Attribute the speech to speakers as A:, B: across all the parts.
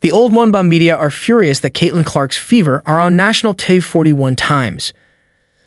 A: The old Wamba media are furious that Caitlin Clark's Fever are on national TV 41 times.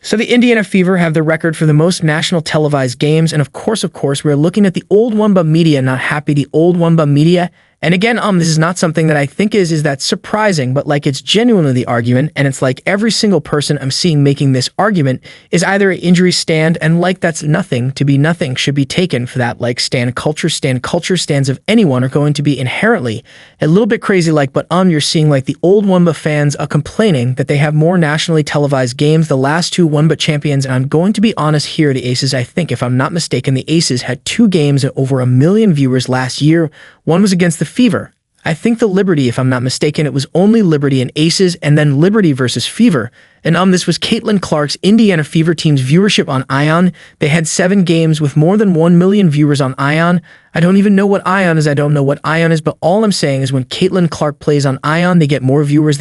A: So the Indiana Fever have the record for the most national televised games, and of course, we're looking at the old Wamba media not happy. The old Wamba media, and again, this is not something that I think is that surprising, but like it's genuinely the argument, and it's like every single person I'm seeing making this argument is either an injury stand, and like that's nothing to be nothing should be taken for that, like stand culture stands of anyone are going to be inherently a little bit crazy, like, but you're seeing like the old Wamba fans are complaining that they have more nationally televised games, the last two Wamba champions, and I'm going to be honest here, the Aces, I think, if I'm not mistaken, the Aces had 2 games at over 1 million viewers last year. One was against the Fever. I think the Liberty, if I'm not mistaken, it was only Liberty and Aces, and then Liberty versus Fever. And this was Caitlin Clark's Indiana Fever team's viewership on Ion. They had 7 games with more than 1 million viewers on Ion. I don't even know what Ion is. I don't know what Ion is, but all I'm saying is when Caitlin Clark plays on Ion, they get more viewers,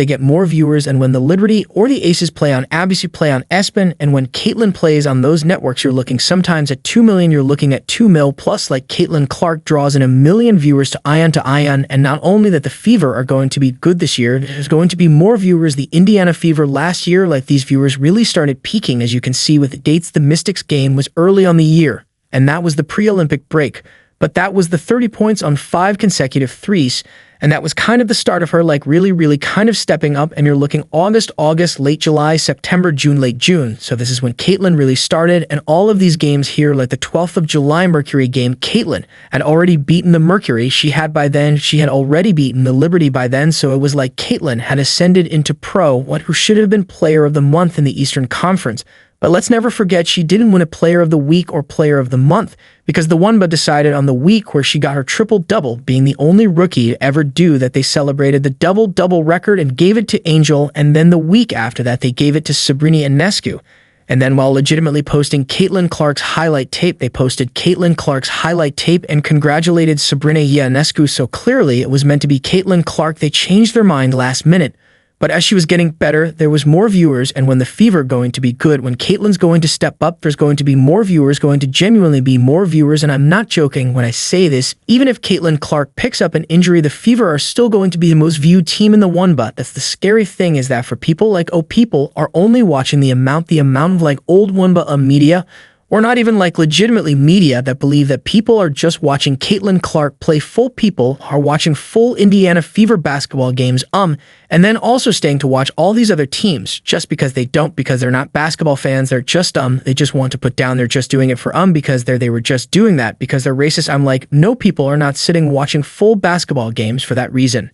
A: and when the Liberty or the Aces play on ABC, play on ESPN, and when Caitlin plays on those networks, you're looking sometimes at 2 million, you're looking at 2 mil, plus like Caitlin Clark draws in 1 million viewers to Ion, and not only that the Fever are going to be good this year, there's going to be more viewers. The Indiana Fever last year, like these viewers really started peaking, as you can see with the dates. The Mystics game was early on the year, and that was the pre-Olympic break. But that was the 30 points on 5 consecutive threes, and that was kind of the start of her like really kind of stepping up, and you're looking August, late July, September, June, late June. So this is when Caitlin really started, and all of these games here, like the 12th of July Mercury game, Caitlin had already beaten the Mercury. She had already beaten the Liberty by then, so it was like Caitlin had ascended into who should have been player of the month in the Eastern Conference. But let's never forget she didn't win a player of the week or player of the month, because the Wamba decided on the week where she got her triple-double, being the only rookie to ever do that. They celebrated the double-double record and gave it to Angel, and then the week after that they gave it to Sabrina Ionescu. And then while legitimately posting Caitlin Clark's highlight tape, they posted Caitlin Clark's highlight tape and congratulated Sabrina Ionescu, so clearly it was meant to be Caitlin Clark. They changed their mind last minute. But as she was getting better, there was more viewers, and when the Fever going to be good, when Caitlin's going to step up, there's going to be more viewers, going to genuinely be more viewers, and I'm not joking when I say this. Even if Caitlin Clark picks up an injury, the Fever are still going to be the most viewed team in the Wamba. That's the scary thing, is that for people like, people are only watching the amount of like old Wamba media, or not even like legitimately media that believe that people are just watching Caitlin Clark play. Full people are watching full Indiana Fever basketball games, and then also staying to watch all these other teams just because they're not basketball fans. They're just, they just want to put down, they're just doing it for, because they were just doing that because they're racist. I'm like, no, people are not sitting watching full basketball games for that reason.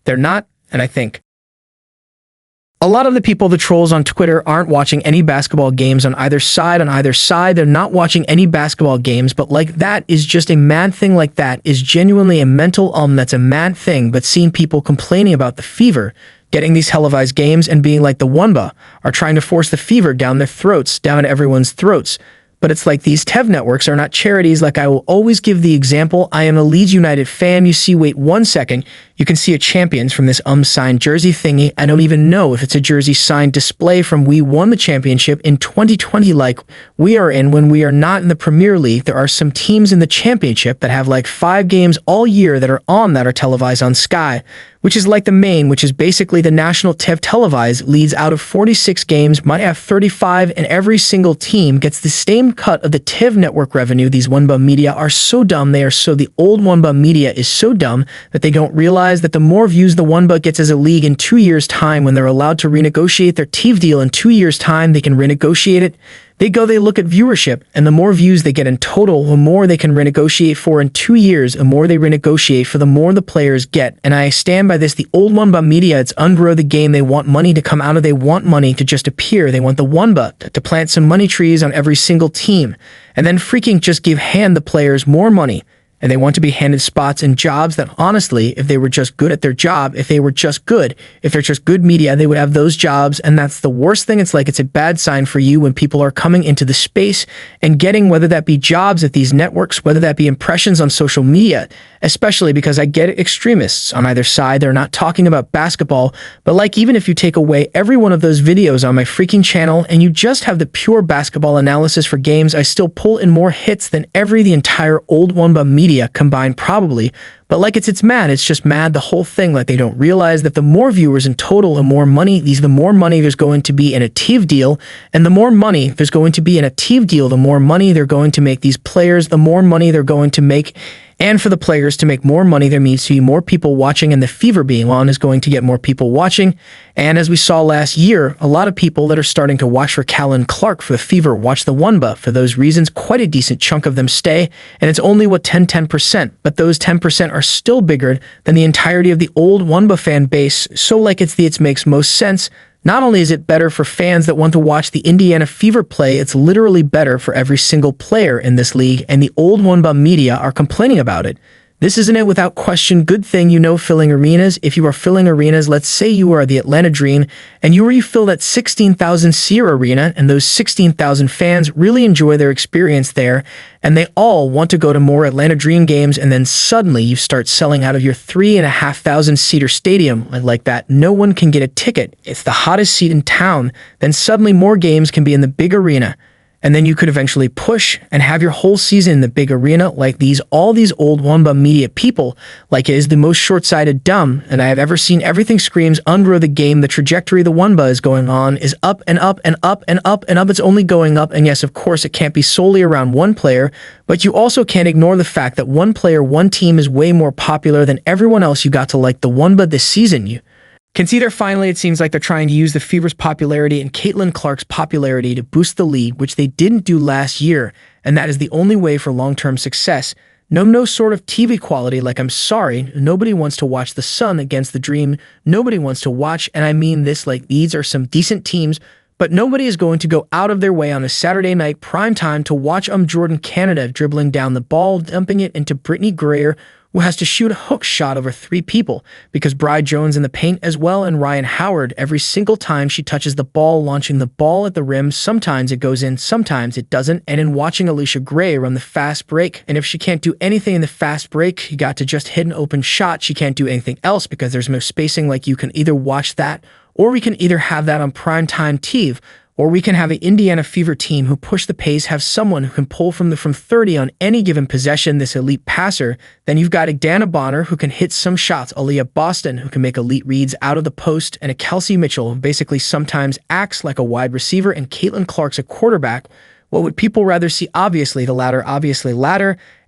A: They're not, and I think a lot of the people, the trolls on Twitter, aren't watching any basketball games on either side. They're not watching any basketball games, but like that is just a mad thing. Like that is genuinely a mental, that's a mad thing. But seeing people complaining about the Fever getting these televised games and being like the Wamba are trying to force the Fever down their throats, down everyone's throats. But it's like these TV networks are not charities. Like I will always give the example. I am a Leeds United fan. You see, wait 1 second. You can see a Champions from this signed jersey thingy. I don't even know if it's a jersey signed display from we won the championship in 2020 like we are in. When we are not in the Premier League, there are some teams in the championship that have like 5 games all year that are televised on Sky, which is like the main, which is basically the national televised. Leeds out of 46 games might have 35, and every single team gets the same cut of the TV network revenue. These Wamba media are so dumb. The old Wamba media is so dumb that they don't realize that the more views the Wamba gets as a league in 2 years' time, when they're allowed to renegotiate their TV deal in 2 years' time, they can renegotiate it. They look at viewership, and the more views they get in total, the more they can renegotiate for in 2 years. The more they renegotiate for, the more the players get. And I stand by this. The old Wamba media, it's ungrow the game. They want money to come out of. They want money to just appear. They want the Wamba to plant some money trees on every single team, and then freaking just hand the players more money. And they want to be handed spots and jobs that, honestly, if they were just good at their job, if they're just good media, they would have those jobs. And that's the worst thing. It's like it's a bad sign for you when people are coming into the space and getting, whether that be jobs at these networks, whether that be impressions on social media, especially because I get it, extremists on either side, they're not talking about basketball. But like, even if you take away every one of those videos on my freaking channel and you just have the pure basketball analysis for games, I still pull in more hits than the entire old Wamba media media combined probably, but like it's mad, it's just mad the whole thing. Like they don't realize that the more viewers in total, the more money there's going to be in a TV deal, and the more money there's going to be in a TV deal, the more money they're going to make these players, the more money they're going to make. And for the players to make more money, there needs to be more people watching, and the fever being on is going to get more people watching. And as we saw last year, a lot of people that are starting to watch for Caitlin Clark for the fever watch the WNBA. For those reasons, quite a decent chunk of them stay, and it's only 10%, but those 10% are still bigger than the entirety of the old WNBA fan base. So like it makes most sense. Not only is it better for fans that want to watch the Indiana Fever play, it's literally better for every single player in this league, and the old WNBA media are complaining about it. This isn't it without question. Good thing filling arenas. If you are filling arenas, let's say you are the Atlanta Dream, and you fill that 16,000 seat arena, and those 16,000 fans really enjoy their experience there, and they all want to go to more Atlanta Dream games, and then suddenly you start selling out of your 3,500 seater stadium like that. No one can get a ticket. It's the hottest seat in town. Then suddenly more games can be in the big arena. And then you could eventually push and have your whole season in the big arena like all these old WNBA media people. Like it is the most short-sighted dumb, and I have ever seen. Everything screams under the game. The trajectory the WNBA is going on is up and up and up and up and up. It's only going up. And yes, of course, it can't be solely around one player, but you also can't ignore the fact that one player, one team is way more popular than everyone else. You got to like the WNBA this season. You consider finally, it seems like they're trying to use the Fever's popularity and Caitlin Clark's popularity to boost the league, which they didn't do last year, and that is the only way for long-term success. No sort of TV quality. Like, I'm sorry, nobody wants to watch the Sun against the Dream. Nobody wants to watch, and I mean this, like these are some decent teams, but nobody is going to go out of their way on a Saturday night prime time to watch Jordan Canada dribbling down the ball, dumping it into Brittany Greer, who has to shoot a hook shot over 3 people, because Bri Jones in the paint as well, and Ryan Howard every single time she touches the ball, launching the ball at the rim. Sometimes it goes in, sometimes it doesn't. And in watching Alicia Gray run the fast break, and if she can't do anything in the fast break, you got to just hit an open shot. She can't do anything else because there's no spacing. Like, you can either watch that, or we can either have that on primetime TV, or we can have an Indiana Fever team who push the pace, have someone who can pull from 30 on any given possession, this elite passer. Then you've got a Dana Bonner who can hit some shots, Aaliyah Boston who can make elite reads out of the post, and a Kelsey Mitchell who basically sometimes acts like a wide receiver, and Caitlin Clark's a quarterback. What would people rather see? Obviously the latter,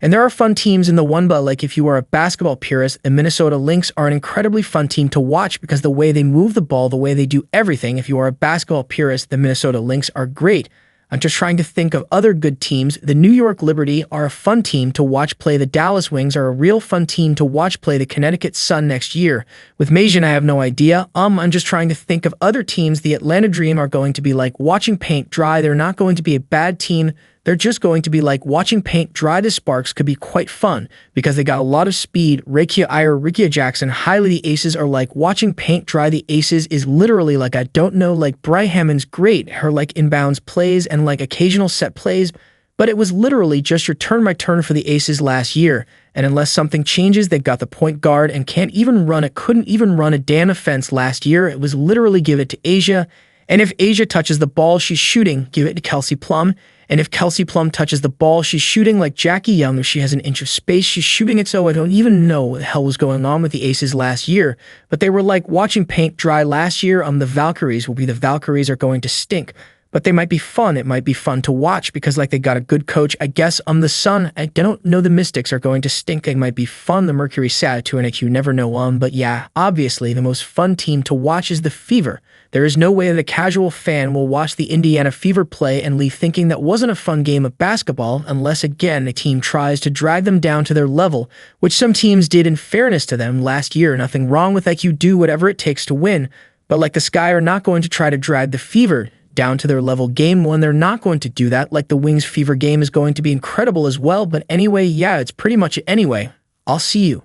A: And there are fun teams in the WNBA. Like, if you are a basketball purist, the Minnesota Lynx are an incredibly fun team to watch because the way they move the ball, the way they do everything. If you are a basketball purist, the Minnesota Lynx are great. I'm just trying to think of other good teams. The New York Liberty are a fun team to watch play. The Dallas Wings are a real fun team to watch play the Connecticut Sun next year. With Majan, I have no idea. I'm just trying to think of other teams. The Atlanta Dream are going to be like watching paint dry. They're not going to be a bad team. They're just going to be like watching paint dry. The Sparks could be quite fun because they got a lot of speed. Rakia Iyer, Rikia Jackson, highly the Aces are like watching paint dry. The Aces is literally like, I don't know, like Bri Hammond's great. Her like inbounds plays and like occasional set plays, but it was literally just your turn, my turn for the Aces last year. And unless something changes, they've got the point guard and couldn't even run a damn offense last year. It was literally give it to Asia. And if Asia touches the ball she's shooting, give it to Kelsey Plum. And if Kelsey Plum touches the ball she's shooting, like Jackie Young, if she has an inch of space, she's shooting it. So I don't even know what the hell was going on with the Aces last year. But they were like watching paint dry last year. The Valkyries are going to stink. But they might be fun. It might be fun to watch because like they got a good coach. I guess the Sun, I don't know, the Mystics are going to stink. They might be fun. The Mercury sad to an you never know. But yeah, obviously the most fun team to watch is the Fever. There is no way that a casual fan will watch the Indiana Fever play and leave thinking that wasn't a fun game of basketball unless, again, a team tries to drag them down to their level, which some teams did in fairness to them last year. Nothing wrong with that. You do whatever it takes to win. But like the Sky are not going to try to drag the Fever down to their level. Game 1, they're not going to do that. Like the Wings Fever game is going to be incredible as well. But anyway, yeah, it's pretty much it anyway. I'll see you.